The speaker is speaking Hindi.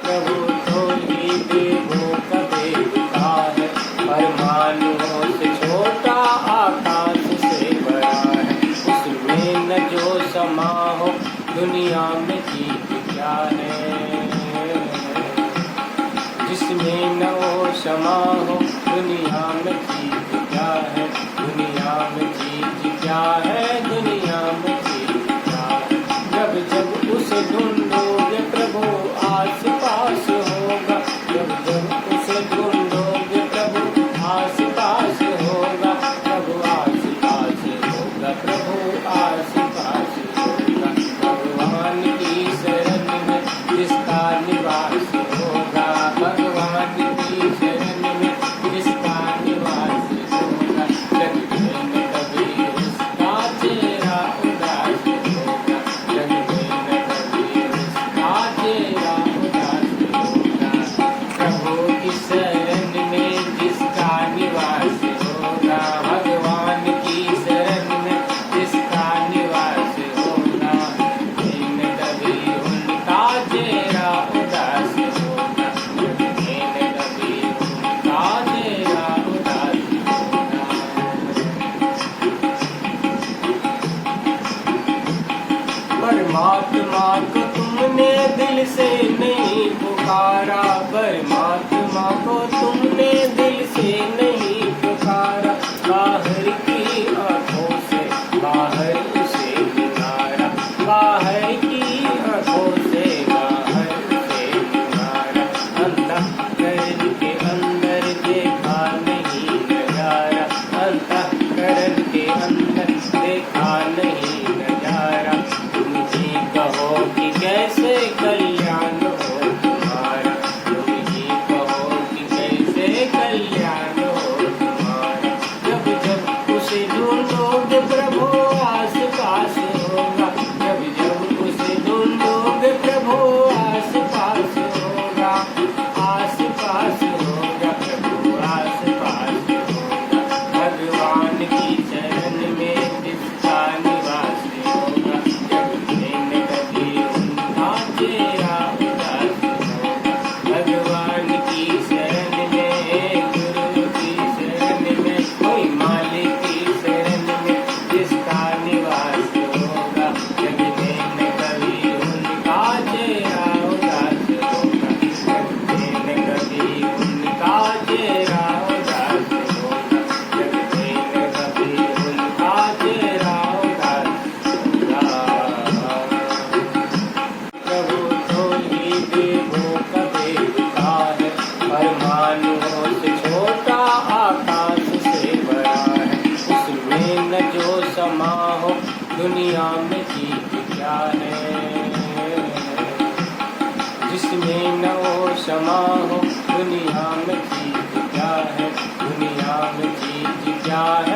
प्रभु तो ही देवों का देवता है, परमाणुओं से छोटा आकाश से बड़ा है। उसमें न जो समा हो दुनिया में चीज क्या है, जिसमें न वो समा हो दुनिया में चीज क्या है, दुनिया में चीज क्या है, दुनिया में चीज क्या है। जब जब उसे ढूंढोगे प्रभु आस पास होगा, जब जब उसे ढूंढोगे प्रभु आस पास होगा, प्रभु आस पास होगा, प्रभु आस पास होगा। भगवान की शरण में जिसका निवास होगा, भगवान की शरण में जिसका निवास होगा, जग में कभी उसका चेहरा उदास होगा, जग में कभी उसका चेहरा उदास होगा। प्रभु की शरण में जिसका निवास होगा, भगवान की शरण में जिसका निवास होगा, दिन कभी उनका चेहरा उदास होगा, दिन कभी उनका चेहरा उदास होगा। परमात्मा को तुमने दिल से नहीं पुकारा, परमात्मा को तुमने दिल से नहीं पुकारा, बाहर की आंखों से बाहर उसे निकारा, बाहर की आंखों से बाहर उसे निकारा। अंतःकरण के अंदर देखा नहीं नजारा, अंतःकरण के अंदर देखा नहीं नजारा। तुम ही कहो कि कैसे कल्याण हो तुम्हारा, तुम ही कहो कि कैसे कल्याण हो तुम्हारा। जब जब उसे ढूंढोगे प्रभु आस पास होगा, जब जब उसे ढूंढोगे प्रभु आस पास होगा, आस पास होगा, प्रभु आस पास होगा। भगवान की शरण में जिसका निवास होगा, जब में कभी उनका चेहरा उदास होगा। भगवान की शरण में, गुरु की शरण में, कोई मालिक की शरण में जिसका निवास होगा, जग में कभी उनका चेहरा उदास होगा, जग में कभी उनका चेहरा उदास होगा, जग में कभी उनका चेहरा उदास होगा। प्रभु तो ही देवों का देवता है, परमाणुओं से छोटा आकाश से बड़ा है। उसमें न जो समा हो दुनिया में चीज क्या है, जिसमें न वो समा हो दुनिया में चीज क्या है, दुनिया में चीज क्या है।